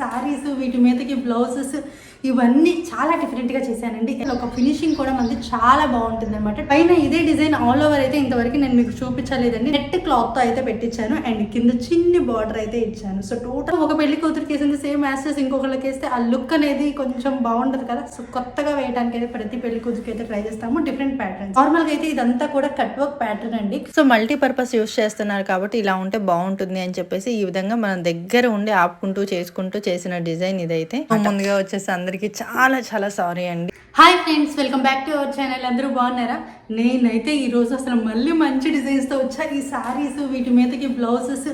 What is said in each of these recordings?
సారీస్ వీటి మీదకి బ్లౌజెస్ ఇవన్నీ చాలా డిఫరెంట్గా చేశానండి. ఒక ఫినిషింగ్ కూడా మనకి చాలా బాగుంటుంది అనమాట. పైన ఇదే డిజైన్ ఆల్ ఓవర్ అయితే ఇంతవరకు నేను మీకు చూపించలేదండి. నెట్ క్లాత్తో అయితే పెట్టించాను అండ్ కింద చిన్ని బార్డర్ అయితే ఇచ్చాను. సో టోటల్ ఒక పెళ్లి కూతురికి వేసింది సేమ్ యాసెస్ ఇంకొకరికి వేస్తే ఆ లుక్ అనేది కొంచెం బాగుంటుంది కదా. సో కొత్తగా వేయడానికి అయితే ప్రతి పెళ్లి కూతురికి అయితే ట్రై చేస్తాము డిఫరెంట్ ప్యాటర్న్. నార్మల్గా అయితే ఇదంతా కూడా కట్ వర్క్ ప్యాటర్న్ అండి. సో మల్టీపర్పస్ యూస్ చేస్తున్నారు కాబట్టి ఇలా ఉంటే బాగుంటుంది అని చెప్పేసి ఈ విధంగా మనం దగ్గర ఉండి ఆపుకుంటూ చేసుకుంటూ చేసిన డిజైన్ ఇదైతే. ముందుగా వచ్చేసి అందరికి చాలా చాలా సారీ అండి. Hi friends, welcome back to our channel. అందరూ బాగున్నారా? నేనైతే ఈరోజు అసలు మళ్ళీ మంచి డిజైన్స్తో వచ్చా. ఈ సారీస్ వీటి మీదకి బ్లౌజెస్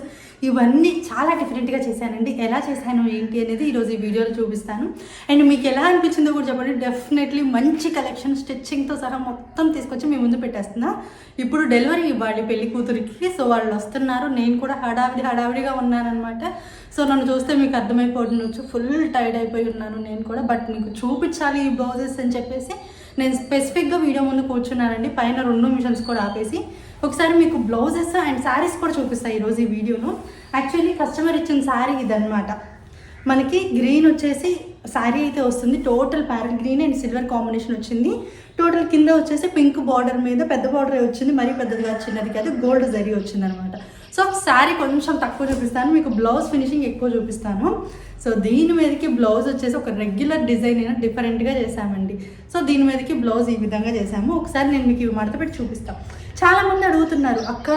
ఇవన్నీ చాలా డిఫరెంట్గా చేశానండి. ఎలా చేశాను ఏంటి అనేది ఈరోజు ఈ వీడియోలో చూపిస్తాను. అండ్ మీకు ఎలా అనిపించిందో కూడా చెప్పండి. డెఫినెట్లీ మంచి కలెక్షన్ స్టిచ్చింగ్తో సహా మొత్తం తీసుకొచ్చి మీ ముందు పెట్టేస్తున్నా. ఇప్పుడు డెలివరీ ఇవ్వాలి పెళ్లి కూతురికి. సో వాళ్ళు వస్తున్నారు. నేను కూడా హడావిడిగా ఉన్నానమాట. సో నన్ను చూస్తే మీకు అర్థమైపోవచ్చు, ఫుల్ టైర్డ్ అయిపోయి ఉన్నాను నేను కూడా. బట్ మీకు చూపించాలి ఈ బ్లౌజెస్ అని చెప్పేసి నేను స్పెసిఫిక్గా వీడియో ముందు కూర్చున్నానండి. పైన 2 మిషన్స్ కూడా ఆపేసి ఒకసారి మీకు బ్లౌజెస్ అండ్ శారీస్ కూడా చూపిస్తాను ఈరోజు ఈ వీడియోలో. యాక్చువల్లీ కస్టమర్ ఇచ్చిన శారీ ఇదనమాట. మనకి గ్రీన్ వచ్చేసి శారీ అయితే వస్తుంది. Total parrot green and silver combination వచ్చింది. టోటల్ కింద వచ్చేసి పింక్ బార్డర్ మీద పెద్ద బార్డర్ వచ్చింది. మరీ పెద్దదిగా చిన్నది కాదు, గోల్డ్ జరీ వచ్చింది అనమాట. సో శారీ కొంచెం తక్కువ చూపిస్తాను, మీకు బ్లౌజ్ ఫినిషింగ్ ఎక్కువ చూపిస్తాను. సో దీని మీదకి బ్లౌజ్ వచ్చేసి ఒక రెగ్యులర్ డిజైన్ అయినా డిఫరెంట్గా చేసామండి. సో దీని మీదకి బ్లౌజ్ ఈ విధంగా చేసాము. ఒకసారి నేను మీకు ఇవి మడత పెట్టి చూపిస్తాను. చాలామంది అడుగుతున్నారు, అక్క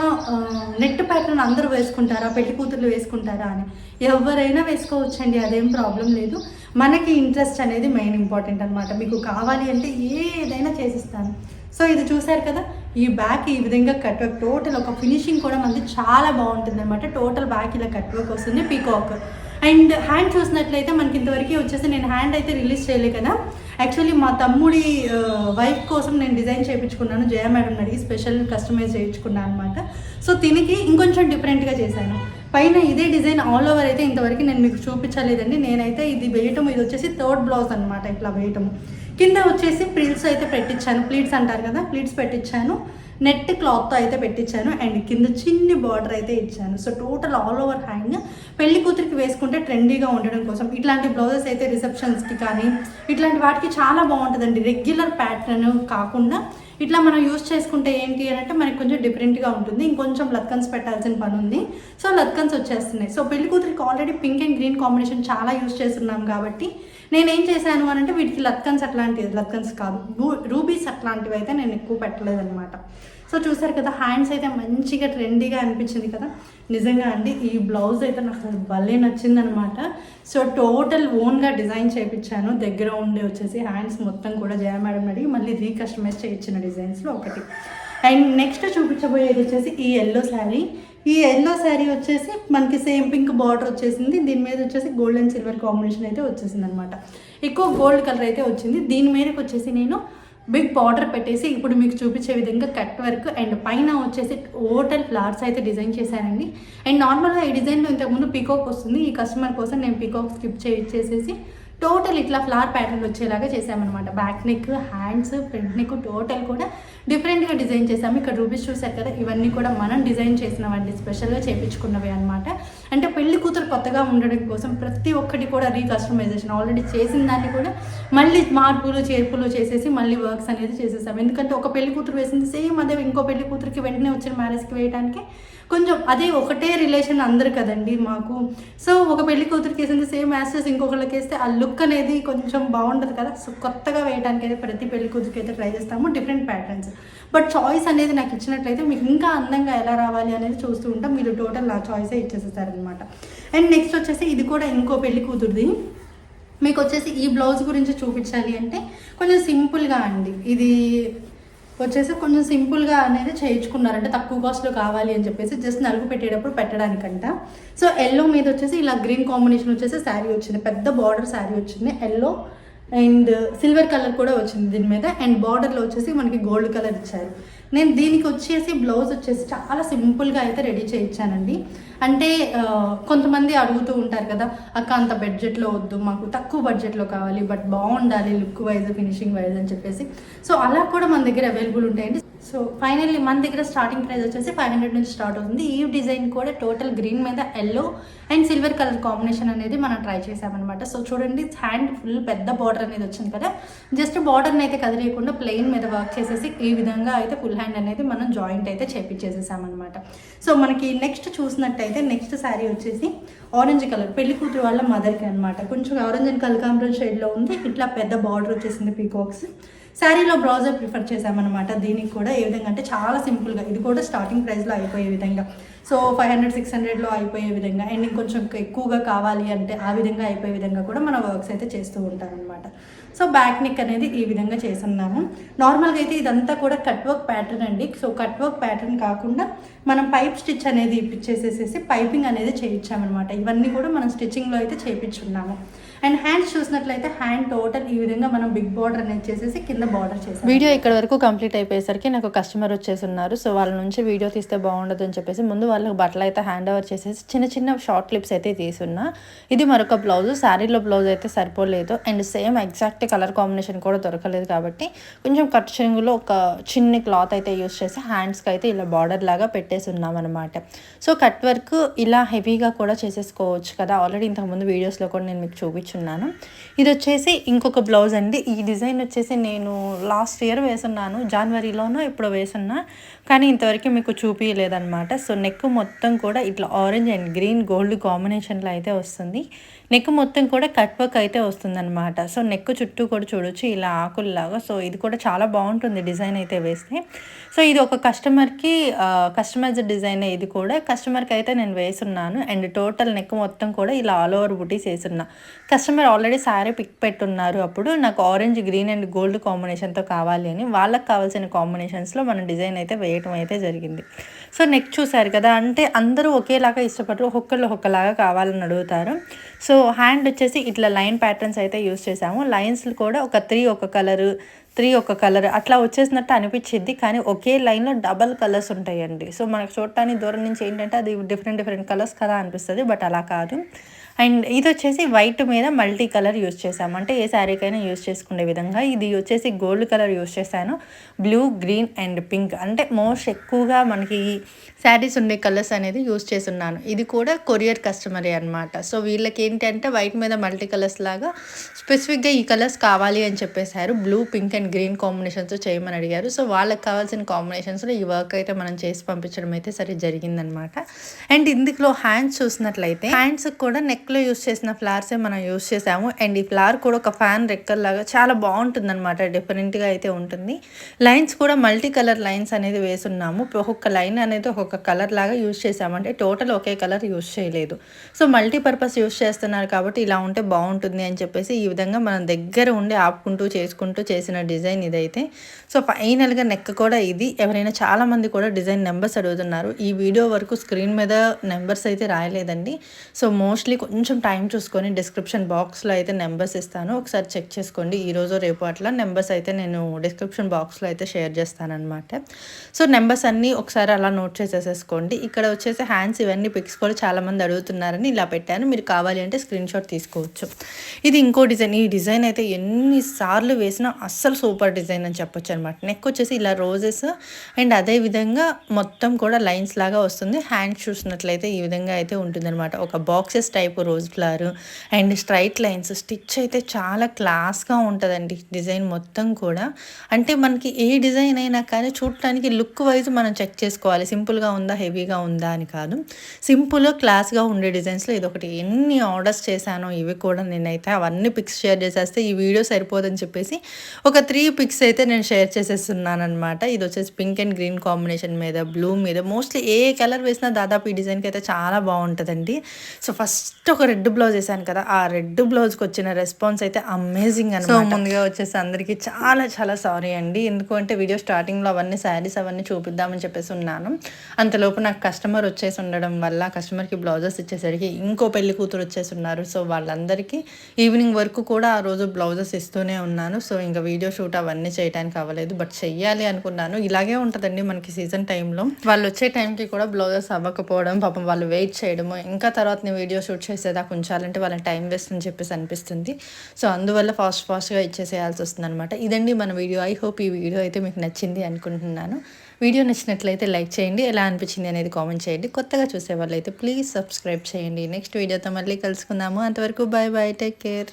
నెట్ ప్యాటర్న్ అందరూ వేసుకుంటారా, పెళ్లి కూతుర్లు వేసుకుంటారా అని. ఎవరైనా వేసుకోవచ్చండి, అదేం ప్రాబ్లం లేదు. మనకి ఇంట్రెస్ట్ అనేది మెయిన్ ఇంపార్టెంట్ అనమాట. మీకు కావాలి అంటే ఏదైనా చేసిస్తాను. సో ఇది చూసారు కదా, ఈ బ్యాక్ ఈ విధంగా కట్ వర్క్, టోటల్ ఒక ఫినిషింగ్ కూడా మనకి చాలా బాగుంటుంది అనమాట. టోటల్ బ్యాక్ ఇలా కట్ వర్క్ వస్తుంది, పీకాక్. అండ్ హ్యాండ్ చూసినట్లయితే మనకి ఇంతవరకు వచ్చేసి నేను హ్యాండ్ అయితే రిలీజ్ చేయలే కదా. యాక్చువల్లీ మా తమ్ముడి వైఫ్ కోసం నేను డిజైన్ చేయించుకున్నాను. జయ మేడం అడిగి స్పెషల్ కస్టమైజ్ చేయించుకున్నాను అనమాట. సో దీనికి ఇంకొంచెం డిఫరెంట్గా చేశాను. పైన ఇదే డిజైన్ ఆల్ ఓవర్ అయితే ఇంతవరకు నేను మీకు చూపించలేదండి. నేనైతే ఇది వేయటం, ఇది వచ్చేసి 3rd బ్లౌజ్ అనమాట. ఇట్లా వేయటం కింద వచ్చేసి ప్లీట్స్ అయితే పెట్టించాను. ప్లీట్స్ అంటారు కదా, ప్లీట్స్ పెట్టించాను. నెట్ క్లాత్తో అయితే పెట్టించాను అండ్ కింద చిన్ని బార్డర్ అయితే ఇచ్చాను. So total all over hand పెళ్లి కూతురికి వేసుకుంటే ట్రెండీగా ఉండడం కోసం ఇట్లాంటి బ్లౌజెస్ అయితే రిసెప్షన్స్కి కానీ ఇట్లాంటి వాటికి చాలా బాగుంటుందండి. రెగ్యులర్ ప్యాటర్న్ కాకుండా ఇట్లా మనం యూస్ చేసుకుంటే ఏంటి అని అంటే మనకి కొంచెం డిఫరెంట్గా ఉంటుంది. ఇంకొంచెం లత్కన్స్ పెట్టాల్సిన పని ఉంది. సో లత్కన్స్ వచ్చేస్తున్నాయి. సో పెళ్లి కూతురికి already pink and green combination చాలా యూస్ చేస్తున్నాం కాబట్టి నేనేం చేశాను అని అంటే వీటికి లత్కన్స్ కాదు, రూబీస్ అట్లాంటివి అయితే నేను ఎక్కువ పెట్టలేదన్నమాట. సో చూసారు కదా, హ్యాండ్స్ అయితే మంచిగా ట్రెండీగా అనిపించింది కదా. నిజంగా అండి ఈ బ్లౌజ్ అయితే నాకు భలే నచ్చిందనమాట. సో టోటల్ ఓన్గా డిజైన్ చేయించాను. దగ్గర ఉండి వచ్చేసి హ్యాండ్స్ మొత్తం కూడా జయ మేడం అడిగి మళ్ళీ రీకస్టమైజ్ చేయించిన డిజైన్స్లో ఒకటి. అండ్ నెక్స్ట్ చూపించబోయేది వచ్చేసి ఈ ఎల్లో శారీ. ఈ ఎల్లో శారీ వచ్చేసి మనకి సేమ్ పింక్ బార్డర్ వచ్చేసింది. దీని మీద వచ్చేసి గోల్డ్ అండ్ సిల్వర్ కాంబినేషన్ అయితే వచ్చేసింది అనమాట. ఎక్కువ గోల్డ్ కలర్ అయితే వచ్చింది. దీని మీదకి వచ్చేసి నేను బిగ్ బార్డర్ పెట్టేసి ఇప్పుడు మీకు చూపించే విధంగా కట్ వర్క్ అండ్ పైన వచ్చేసి టోటల్ ఫ్లవర్స్ అయితే డిజైన్ చేశానండి. అండ్ నార్మల్గా ఈ డిజైన్లో ఇంతకుముందు పీకాక్ వస్తుంది. ఈ కస్టమర్ కోసం నేను పీకాక్ స్కిప్ చేసేసి టోటల్ ఇట్లా ఫ్లవర్ ప్యాటర్న్ వచ్చేలాగా చేసామన్నమాట. Back neck, hands, front neck total కూడా డిఫరెంట్గా డిజైన్ చేసాము. ఇక్కడ రూబీస్ చూసారు కదా, ఇవన్నీ కూడా మనం డిజైన్ చేసినవండి, స్పెషల్గా చేయించుకున్నవి అనమాట. అంటే పెళ్లి కూతురు కొత్తగా ఉండడం కోసం ప్రతి ఒక్కటి కూడా రీకస్టమైజేషన్ ఆల్రెడీ చేసిన దాన్ని కూడా మళ్ళీ మార్పులు చేర్పులు చేసేసి మళ్ళీ వర్క్స్ అనేది చేసేసాము. ఎందుకంటే ఒక పెళ్లి కూతురు వేసింది సేమ్ అదే ఇంకో పెళ్లి కూతురికి వెంటనే వచ్చిన మ్యారేజ్కి వేయడానికి కొంచెం అదే ఒకటే రిలేషన్ అందరు కదండి మాకు. సో ఒక పెళ్లి కూతురికి వేసింది సేమ్ యాసెస్ ఇంకొకరికి వేస్తే ఆ లుక్ అనేది కొంచెం బాగుంటుంది కదా. సో కొత్తగా వేయడానికి అయితే ప్రతి పెళ్లి కూతురికి అయితే ట్రై చేస్తాము డిఫరెంట్ ప్యాటర్న్స్. బట్ చాయిస్ అనేది నాకు ఇచ్చినట్లయితే మీకు ఇంకా అందంగా ఎలా రావాలి అనేది చూస్తూ ఉంటాం. మీరు టోటల్ నా చాయిసే ఇచ్చేసేసారనమాట. అండ్ నెక్స్ట్ వచ్చేసి ఇది కూడా ఇంకో పెళ్లి కూతురుది. మీకు వచ్చేసి ఈ బ్లౌజ్ గురించి చూపించాలి అంటే కొంచెం సింపుల్గా అండి. ఇది వచ్చేసి కొంచెం సింపుల్గా అనేది చేయించుకున్నారంటే తక్కువ కాస్ట్లో కావాలి అని చెప్పేసి జస్ట్ నలుగు పెట్టేటప్పుడు పెట్టడానికంట. సో ఎల్లో మీద వచ్చేసి ఇలా గ్రీన్ కాంబినేషన్ వచ్చేసి శారీ వచ్చింది. పెద్ద బార్డర్ శారీ వచ్చింది. ఎల్లో అండ్ సిల్వర్ కలర్ కూడా వచ్చింది దీని మీద. అండ్ బార్డర్లో వచ్చేసి మనకి గోల్డ్ కలర్ ఇచ్చారు. నేను దీనికి వచ్చేసి బ్లౌజ్ వచ్చేసి చాలా సింపుల్గా అయితే రెడీ చేయించానండి. అంటే కొంతమంది అడుగుతూ ఉంటారు కదా, అక్క అంత బడ్జెట్లో వద్దు, మాకు తక్కువ బడ్జెట్లో కావాలి, బట్ బాగుండాలి లుక్ వైజ్ ఫినిషింగ్ వైజ్ అని చెప్పేసి. సో అలా కూడా మన దగ్గర అవైలబుల్ ఉంటాయండి. సో ఫైనల్లీ మన దగ్గర స్టార్టింగ్ ప్రైస్ వచ్చేసి 500 నుంచి స్టార్ట్ అవుతుంది. ఈ డిజైన్ కూడా టోటల్ గ్రీన్ మీద yellow and silver colour combination అనేది మనం ట్రై చేసామన్నమాట. సో చూడండి, హ్యాండ్ ఫుల్ పెద్ద బార్డర్ అనేది వచ్చింది కదా, జస్ట్ బార్డర్ని అయితే కదిలేయకుండా ప్లెయిన్ మీద వర్క్ చేసేసి ఈ విధంగా అయితే ఫుల్ హ్యాండ్ అనేది మనం జాయింట్ అయితే చేపించేసేసామన్నమాట. సో మనకి నెక్స్ట్ చూసినట్టయితే నెక్స్ట్ శారీ వచ్చేసి ఆరెంజ్ కలర్, పెళ్లి కూతురు వాళ్ళ మదర్కి అనమాట. కొంచెం ఆరెంజ్ అండ్ కనకాంబరం షేడ్లో ఉంది. ఇట్లా పెద్ద బార్డర్ వచ్చేసింది పీకాక్స్. శారీలో బ్లౌజర్ ప్రిఫర్ చేసామన్నమాట. దీనికి కూడా ఏ విధంగా అంటే చాలా సింపుల్గా, ఇది కూడా స్టార్టింగ్ ప్రైస్లో అయిపోయే విధంగా, సో 500-600లో అయిపోయే విధంగా, అండ్ ఇంకొంచెం ఎక్కువగా కావాలి అంటే ఆ విధంగా అయిపోయే విధంగా కూడా మన వర్క్స్ అయితే చేస్తూ ఉంటారనమాట. సో బ్యాక్ నెక్ అనేది ఈ విధంగా చేస్తున్నాము. నార్మల్గా అయితే ఇదంతా కూడా కట్ వర్క్ ప్యాటర్న్ అండి. సో కట్ వర్క్ ప్యాటర్న్ కాకుండా మనం పైప్ స్టిచ్ అనేది ఇప్పించేసేసి పైపింగ్ అనేది చేయించామన్నమాట. ఇవన్నీ కూడా మనం స్టిచ్చింగ్లో అయితే చేయించున్నాము. అండ్ హ్యాండ్స్ చూసినట్లయితే హ్యాండ్ టోటల్ ఈ విధంగా మనం బిగ్ బార్డర్ అనేది చేసేసి కింద బార్డర్ చేసాం. వీడియో ఇక్కడ వరకు కంప్లీట్ అయిపోయేసరికి నాకు కస్టమర్ వచ్చేసి ఉన్నారు. సో వాళ్ళ నుంచి వీడియో తీస్తే బాగుండదు అని చెప్పేసి ముందు వాళ్ళకి బట్టలు అయితే హ్యాండ్ ఓవర్ చేసేసి చిన్న చిన్న షార్ట్ క్లిప్స్ అయితే తీసున్నా. ఇది మరొక బ్లౌజ్, శారీలో బ్లౌజ్ అయితే సరిపోలేదు and same exact colour combination కూడా దొరకలేదు కాబట్టి కొంచెం కట్ చెంగులో ఒక చిన్న క్లాత్ అయితే యూస్ చేసి హ్యాండ్స్కి అయితే ఇలా బార్డర్ లాగా పెట్టేసి ఉన్నాం అనమాట. సో కట్ వర్క్ ఇలా హెవీగా కూడా చేసేసుకోవచ్చు కదా, ఆల్రెడీ ఇంతకుముందు వీడియోస్లో కూడా నేను మీకు చూపించున్నాను. ఇది వచ్చేసి ఇంకొక బ్లౌజ్ అండి. ఈ డిజైన్ వచ్చేసి నేను లాస్ట్ ఇయర్ వేసున్నాను, జనవరిలోనూ ఇప్పుడు వేసున్నా, కానీ ఇంతవరకు మీకు చూపించలేదన్నమాట. సో నెక్ మొత్తం కూడా ఇట్లా ఆరెంజ్ అండ్ గ్రీన్ గోల్డ్ కాంబినేషన్లో అయితే వస్తుంది. నెక్ మొత్తం కూడా కట్ వర్క్ అయితే వస్తుందన్నమాట. సో నెక్ చుట్టూ కూడా చూడొచ్చు ఇలా ఆకుల్లాగా. సో ఇది కూడా చాలా బాగుంటుంది డిజైన్ అయితే వేస్తే. సో ఇది ఒక కస్టమర్కి కస్టమైజ్డ్ డిజైన్, ఇది కూడా కస్టమర్కి అయితే నేను వేసున్నాను. అండ్ టోటల్ నెక్ మొత్తం కూడా ఇలా ఆల్ ఓవర్ బుటీస్ వేసున్నా. కస్టమర్ ఆల్రెడీ శారీ పిక్ పెట్టున్నారు, అప్పుడు నాకు ఆరెంజ్ గ్రీన్ అండ్ గోల్డ్ కాంబినేషన్తో కావాలి అని వాళ్ళకి కావాల్సిన కాంబినేషన్స్లో మనం డిజైన్ అయితే వేయటం అయితే జరిగింది. సో నెక్ చూసారు కదా, అంటే అందరూ ఒకేలాగా ఇష్టపడరు, ఒక్కొక్కళ్ళు ఒక్కలాగా కావాలని అడుగుతారు. సో హ్యాండ్ వచ్చేసి ఇట్లా లైన్ ప్యాటర్న్స్ అయితే యూస్ చేసాము. లైన్స్ కూడా ఒక 3 ఒక కలరు, 3 ఒక కలర్ అట్లా వచ్చేసినట్టు అనిపించింది, కానీ ఒకే లైన్లో డబల్ కలర్స్ ఉంటాయండి. సో మనకు చూడటానికి దూరం నుంచి ఏంటంటే అది డిఫరెంట్ కలర్స్ కదా అనిపిస్తుంది, బట్ అలా కాదు. అండ్ ఇది వచ్చేసి వైట్ మీద మల్టీ కలర్ యూస్ చేసాము, అంటే ఏ శారీకైనా యూస్ చేసుకునే విధంగా. ఇది వచ్చేసి గోల్డ్ కలర్ యూస్ చేశాను, బ్లూ, గ్రీన్ అండ్ పింక్, అంటే మోస్ట్ ఎక్కువగా మనకి శారీస్ ఉండే కలర్స్ అనేది యూస్ చేస్తున్నాను. ఇది కూడా కొరియర్ కస్టమరే అనమాట. సో వీళ్ళకి ఏంటంటే వైట్ మీద మల్టీ కలర్స్ లాగా స్పెసిఫిక్గా ఈ కలర్స్ కావాలి అని చెప్పేశారు. బ్లూ, పింక్ అండ్ గ్రీన్ కాంబినేషన్స్తో చేయమని అడిగారు. సో వాళ్ళకి కావాల్సిన కాంబినేషన్స్లో ఈ వర్క్ అయితే మనం చేసి పంపించడం అయితే సరే జరిగిందనమాట. అండ్ ఇందులో హ్యాండ్స్ చూసినట్లయితే హ్యాండ్స్ కూడా నెక్లో యూస్ చేసిన ఫ్లవర్సే మనం యూస్ చేసాము. అండ్ ఈ ఫ్లవర్ కూడా ఒక ఫ్యాన్ రెక్కర్ లాగా చాలా బాగుంటుంది అనమాట, డిఫరెంట్గా అయితే ఉంటుంది. లైన్స్ కూడా మల్టీ కలర్ లైన్స్ అనేది వేసున్నాము. ఒక్కొక్క లైన్ అనేది ఒక్కొక్క కలర్ లాగా యూస్ చేసామంటే టోటల్ ఒకే కలర్ యూస్ చేయలేదు. సో మల్టీపర్పస్ యూస్ చేస్తున్నారు కాబట్టి ఇలా ఉంటే బాగుంటుంది అని చెప్పేసి ఈ విధంగా మనం దగ్గర ఉండి ఆపుకుంటూ చేసుకుంటూ చేసిన డిజైన్ ఇదైతే. సో ఫైనల్గా నెక్ కూడా ఇది. ఎవరైనా చాలామంది కూడా డిజైన్ నెంబర్స్ అడుగుతున్నారు. ఈ వీడియో వరకు స్క్రీన్ మీద నెంబర్స్ అయితే రాయలేదండి. సో మోస్ట్లీ కొంచెం టైం చూసుకొని డిస్క్రిప్షన్ బాక్స్లో అయితే నెంబర్స్ ఇస్తాను, ఒకసారి చెక్ చేసుకోండి. ఈరోజు రేపు అట్లా నెంబర్స్ అయితే నేను డిస్క్రిప్షన్ బాక్స్లో అయితే షేర్ చేస్తానన్నమాట. సో నెంబర్స్ అన్నీ ఒకసారి అలా నోట్ చేసేసుకోండి. ఇక్కడ వచ్చేసి హ్యాండ్స్ ఇవన్నీ పిక్స్ కూడా చాలామంది అడుగుతున్నారని ఇలా పెట్టాను, మీరు కావాలి అంటే స్క్రీన్ షాట్ తీసుకోవచ్చు. ఇది ఇంకో డిజైన్. ఈ డిజైన్ అయితే ఎన్నిసార్లు వేసినా అస్సలు సూపర్ డిజైన్ అని చెప్పొచ్చు అనమాట. నెక్ వచ్చేసి ఇలా రోజెస్ అండ్ అదే విధంగా మొత్తం కూడా లైన్స్ లాగా వస్తుంది. హ్యాండ్స్ చూసినట్లయితే ఈ విధంగా అయితే ఉంటుంది అనమాట, ఒక boxes type rose flower and straight lines. Stitch అయితే చాలా క్లాస్గా ఉంటుందండి డిజైన్ మొత్తం కూడా. అంటే మనకి ఏ డిజైన్ అయినా కానీ చూడటానికి లుక్ వైజ్ మనం చెక్ చేసుకోవాలి, సింపుల్గా ఉందా హెవీగా ఉందా అని కాదు. సింపుల్ క్లాస్గా ఉండే డిజైన్స్లో ఇది ఒకటి. ఎన్ని ఆర్డర్స్ చేశానో ఇవి కూడా నేనైతే అవన్నీ పిక్స్ షేర్ చేసేస్తే ఈ వీడియో సరిపోదని చెప్పేసి ఒక 3 పిక్స్ అయితే నేను షేర్ చేసేస్తున్నాను అనమాట. ఇది వచ్చేసి పింక్ అండ్ గ్రీన్ కాంబినేషన్ మీద, బ్లూ మీద, మోస్ట్లీ ఏ కలర్ వేసినా దాదాపు ఈ డిజైన్కి అయితే చాలా బాగుంటుందండి. సో ఫస్ట్ ఒక రెడ్ బ్లౌజ్ వేసాను కదా, ఆ రెడ్ బ్లౌజ్కి వచ్చిన రెస్పాన్స్ అయితే అమేజింగ్ అని. సో ముందుగా వచ్చేసి అందరికీ చాలా చాలా సారీ అండి, ఎందుకంటే వీడియో స్టార్టింగ్లో అవన్నీ శారీస్ అవన్నీ చూపిద్దామని చెప్పేసి ఉన్నాను. అంతలోపు నాకు కస్టమర్ వచ్చేసి ఉండడం వల్ల కస్టమర్కి బ్లౌజెస్ ఇచ్చేసరికి ఇంకో పెళ్లి కూతురు వచ్చేసి ఉన్నారు. సో వాళ్ళందరికీ ఈవినింగ్ వరకు కూడా ఆ రోజు బ్లౌజెస్ ఇస్తూనే ఉన్నాను. సో ఇంకా వీడియో షూట్ అవన్నీ చేయడానికి అవ్వలేదు, బట్ చెయ్యాలి అనుకున్నాను. ఇలాగే ఉంటుందండి మనకి సీజన్ టైంలో, వాళ్ళు వచ్చే టైంకి కూడా బ్లౌజెస్ అవ్వకపోవడం, పాపం వాళ్ళు వెయిట్ చేయడము, ఇంకా తర్వాత నేను వీడియో షూట్ చేసేదాకా ఉంచాలంటే వాళ్ళని టైం వేస్ట్ అని చెప్పేసి అనిపిస్తుంది. సో అందువల్ల ఫాస్ట్గా ఇచ్చేసేయాల్సి వస్తుంది అనమాట. ఇదండి మన వీడియో. ఐ హోప్ ఈ వీడియో అయితే మీకు నచ్చింది అనుకుంటున్నాను. వీడియో నచ్చినట్లయితే లైక్ చేయండి, ఎలా అనిపించింది అనేది కామెంట్ చేయండి. కొత్తగా చూసే వాళ్ళైతే ప్లీజ్ సబ్స్క్రైబ్ చేయండి. నెక్స్ట్ వీడియోతో మళ్ళీ కలుసుకుందాము. అంతవరకు బాయ్ బాయ్, టేక్ కేర్.